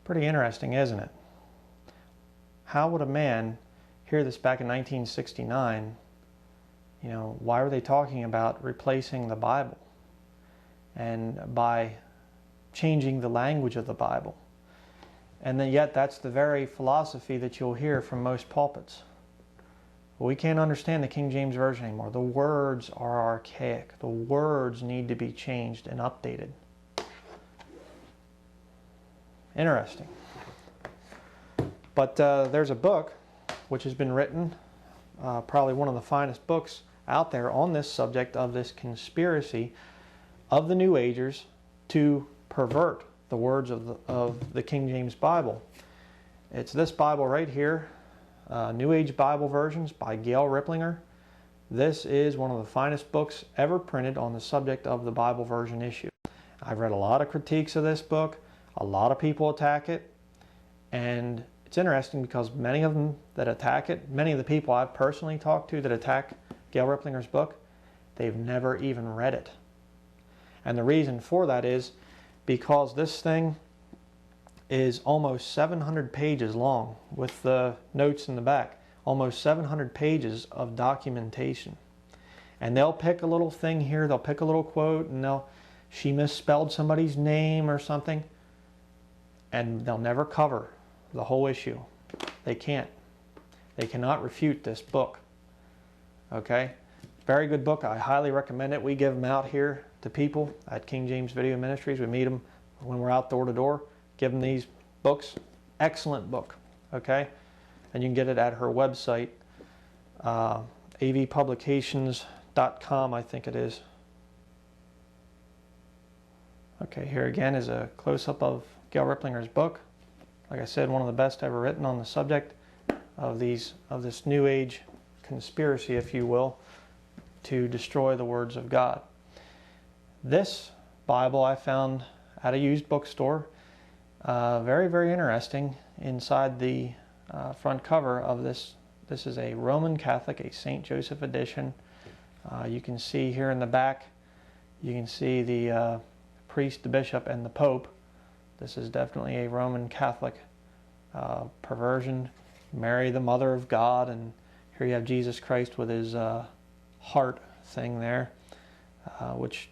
Pretty interesting, isn't it? How would a man hear this back in 1969? You know, why were they talking about replacing the Bible? And by changing the language of the Bible. And then yet that's the very philosophy that you'll hear from most pulpits. We can't understand the King James Version anymore. The words are archaic. The words need to be changed and updated. Interesting. But there's a book which has been written, probably one of the finest books out there on this subject of this conspiracy of the New Agers to pervert the words of the King James Bible. It's this Bible right here, New Age Bible Versions by Gail Riplinger. This is one of the finest books ever printed on the subject of the Bible version issue. I've read a lot of critiques of this book. A lot of people attack it. And it's interesting because many of them that attack it, many of the people I've personally talked to that attack Gail Riplinger's book, they've never even read it. And the reason for that is because this thing is almost 700 pages long with the notes in the back. Almost 700 pages of documentation. And they'll pick a little thing here, they'll pick a little quote, and she misspelled somebody's name or something, and they'll never cover the whole issue. They can't. They cannot refute this book. Okay? Very good book. I highly recommend it. We give them out here to people at King James Video Ministries. We meet them when we're out door to door. Give them these books. Excellent book. Okay? And you can get it at her website, avpublications.com, I think it is. Okay, here again is a close-up of Gail Riplinger's book. Like I said, one of the best ever written on the subject of this New Age conspiracy, if you will, to destroy the words of God. This Bible I found at a used bookstore. Very, very interesting. Inside the front cover of this is a Roman Catholic, a St. Joseph edition. You can see here in the back, you can see the priest, the bishop, and the Pope. This is definitely a Roman Catholic perversion. Mary, the Mother of God, and here you have Jesus Christ with his heart thing there, which,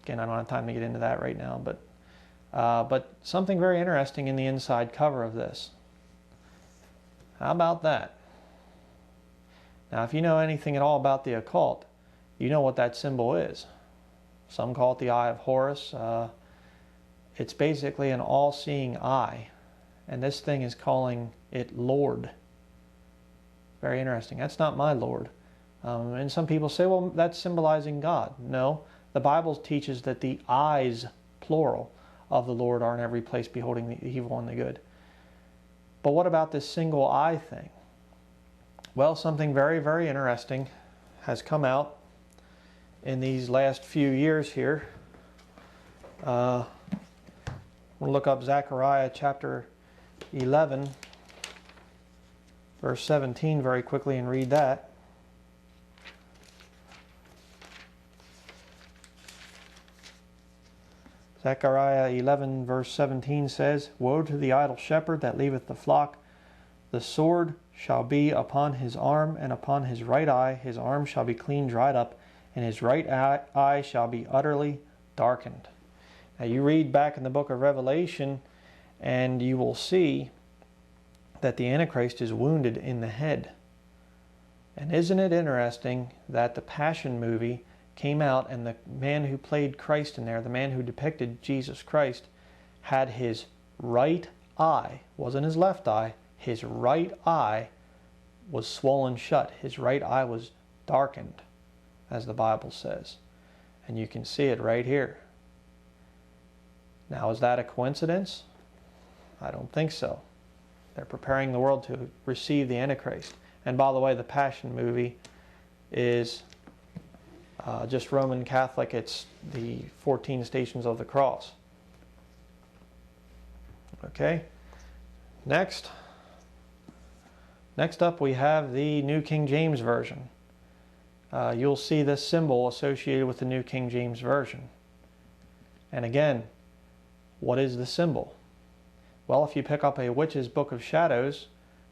again, I don't have time to get into that right now, but something very interesting in the inside cover of this. How about that? Now, if you know anything at all about the occult, you know what that symbol is. Some call it the Eye of Horus. It's basically an all-seeing eye, and this thing is calling it Lord. Very interesting. That's not my Lord. And some people say, well, that's symbolizing God. No, the Bible teaches that the eyes, plural, of the Lord are in every place, beholding the evil and the good. But what about this single eye thing? Well, something very, very interesting has come out in these last few years here. We'll look up Zechariah chapter 11, verse 17 very quickly and read that. Zechariah 11 verse 17 says, "Woe to the idle shepherd that leaveth the flock. The sword shall be upon his arm and upon his right eye. His arm shall be clean dried up, and his right eye shall be utterly darkened." Now you read back in the book of Revelation, and you will see that the Antichrist is wounded in the head. And isn't it interesting that the Passion movie came out, and the man who played Christ in there, the man who depicted Jesus Christ, had his right eye, wasn't his left eye, his right eye was swollen shut. His right eye was darkened, as the Bible says. And you can see it right here. Now, is that a coincidence? I don't think so. They're preparing the world to receive the Antichrist. And by the way, the Passion movie is just Roman Catholic. It's the 14 Stations of the Cross. Okay. Next up we have the New King James Version. You'll see this symbol associated with the New King James Version. And again, what is the symbol? Well, if you pick up a Witch's Book of Shadows,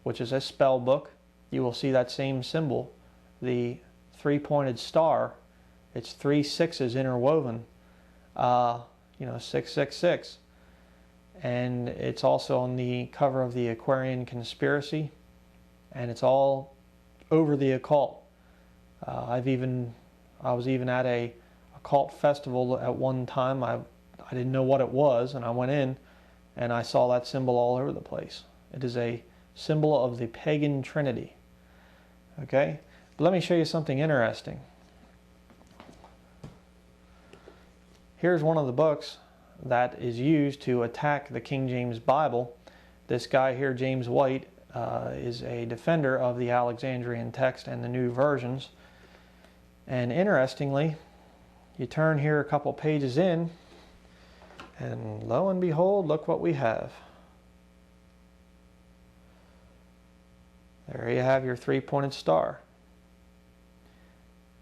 which is a spell book, you will see that same symbol, the three-pointed star. It's 3 6s interwoven, 666. And it's also on the cover of the Aquarian Conspiracy, and it's all over the occult. I was even at a occult festival at one time. I didn't know what it was, and I went in and I saw that symbol all over the place. It is a symbol of the pagan trinity. Okay? But let me show you something interesting. Here's one of the books that is used to attack the King James Bible. This guy here, James White, is a defender of the Alexandrian text and the new versions. And interestingly, you turn here a couple pages in, and lo and behold, look what we have. There you have your three-pointed star.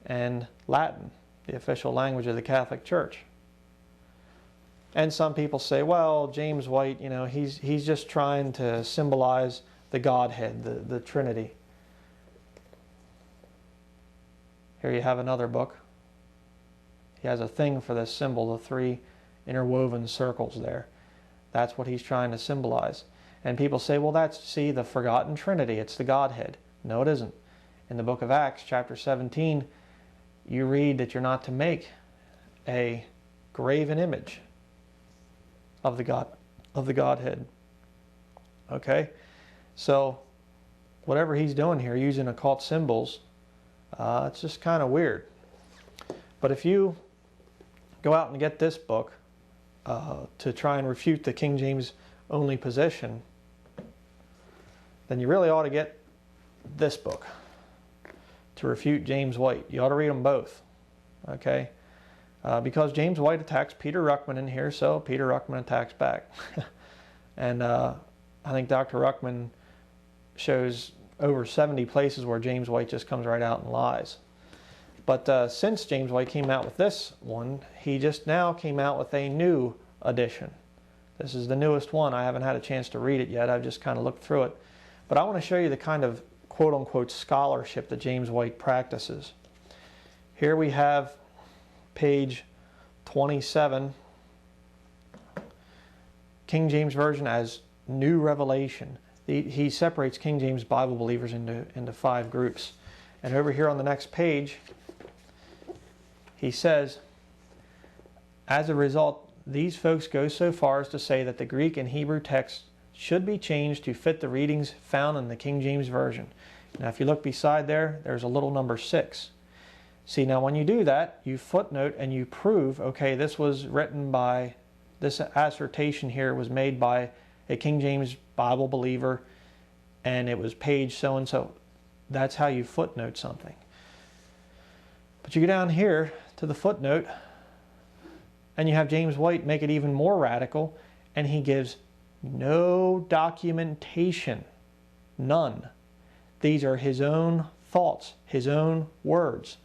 And Latin, the official language of the Catholic Church. And some people say, well, James White, he's just trying to symbolize the Godhead, the Trinity. Here you have another book. He has a thing for this symbol, the 3 interwoven circles there. That's what he's trying to symbolize. And people say, well, that's, the forgotten Trinity. It's the Godhead. No, it isn't. In the book of Acts, chapter 17, you read that you're not to make a graven image of the Godhead. Okay? So, whatever he's doing here, using occult symbols, it's just kind of weird. But if you go out and get this book to try and refute the King James only position, then you really ought to get this book to refute James White. You ought to read them both. Okay? Because James White attacks Peter Ruckman in here, so Peter Ruckman attacks back. And I think Dr. Ruckman shows over 70 places where James White just comes right out and lies. But since James White came out with this one, he just now came out with a new edition. This is the newest one. I haven't had a chance to read it yet. I've just kind of looked through it. But I want to show you the kind of quote-unquote scholarship that James White practices. Here we have page 27, King James Version as New Revelation. He separates King James Bible believers into 5 groups. And over here on the next page, he says, as a result, these folks go so far as to say that the Greek and Hebrew texts should be changed to fit the readings found in the King James Version. Now if you look beside there, there's a little number 6. See, now when you do that, you footnote and you prove, okay, this was written by, this assertion here was made by a King James Bible believer, and it was page so-and-so. That's how you footnote something. But you go down here to the footnote, and you have James White make it even more radical, and he gives no documentation. None. These are his own thoughts, his own words.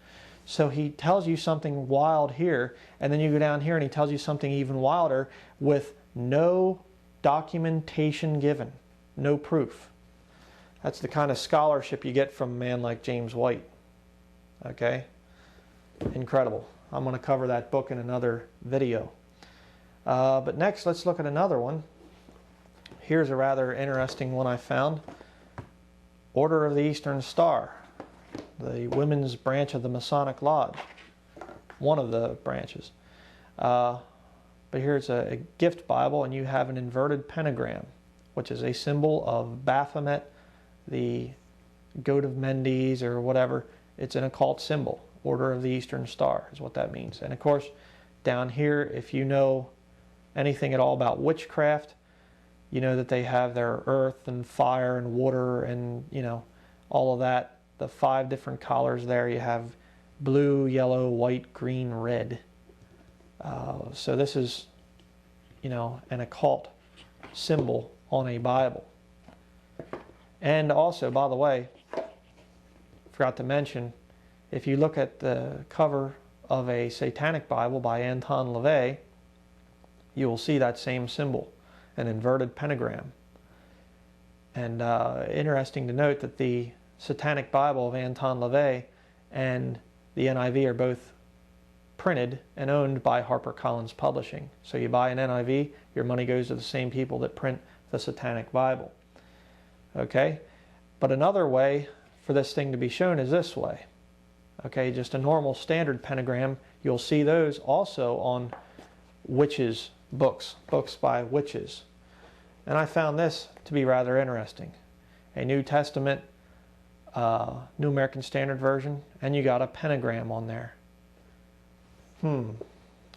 So he tells you something wild here, and then you go down here and he tells you something even wilder with no documentation given, no proof. That's the kind of scholarship you get from a man like James White. Okay? Incredible. I'm going to cover that book in another video. But next, let's look at another one. Here's a rather interesting one I found. Order of the Eastern Star, the women's branch of the Masonic Lodge. One of the branches. But here's a gift Bible, and you have an inverted pentagram, which is a symbol of Baphomet, the goat of Mendes, or whatever. It's an occult symbol. Order of the Eastern Star is what that means. And of course, down here, if you know anything at all about witchcraft, you know that they have their earth and fire and water and, all of that. The 5 different colors there. You have blue, yellow, white, green, red. So this is, an occult symbol on a Bible. And also, by the way, forgot to mention, if you look at the cover of a Satanic Bible by Anton LaVey, you will see that same symbol. an inverted pentagram. And interesting to note that the Satanic Bible of Anton LaVey and the NIV are both printed and owned by HarperCollins Publishing. So you buy an NIV, your money goes to the same people that print the Satanic Bible. Okay? But another way for this thing to be shown is this way. Okay, just a normal standard pentagram. You'll see those also on witches' books by witches. And I found this to be rather interesting. A New Testament, New American Standard Version, and you got a pentagram on there.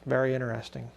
Very interesting.